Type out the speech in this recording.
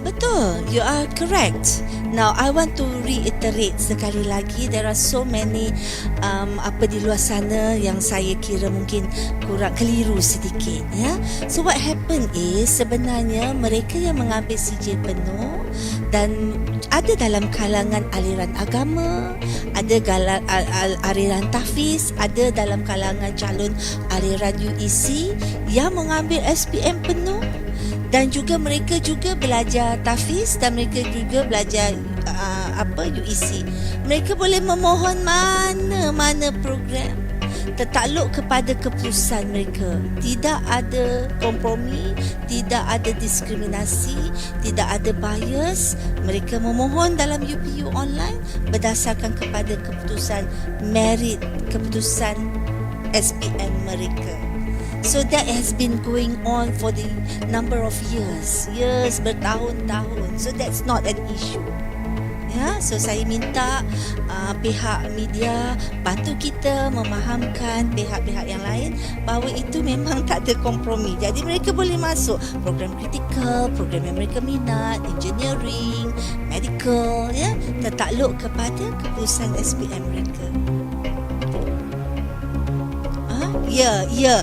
Betul, you are correct. Now, I want to reiterate sekali lagi, there are so many di luar sana yang saya kira mungkin kurang keliru sedikit, ya. So what happened is sebenarnya mereka yang mengambil sijil penuh dan ada dalam kalangan aliran agama, ada aliran tahfiz, ada dalam kalangan calon aliran UEC yang mengambil SPM penuh. Dan juga mereka juga belajar tahfiz dan mereka juga belajar UEC. Mereka boleh memohon mana-mana program tertakluk kepada keputusan mereka. Tidak ada kompromi, tidak ada diskriminasi, tidak ada bias. Mereka memohon dalam UPU online berdasarkan kepada keputusan merit, keputusan SPM mereka. So that has been going on for the number of years bertahun-tahun. So that's not an issue. Ya, so saya minta pihak media bantu kita memahamkan pihak-pihak yang lain bahawa itu memang tak ada kompromi. Jadi mereka boleh masuk program kritikal, program yang mereka minat, engineering, medical, ya, tertakluk kepada keputusan SPM mereka. Ya.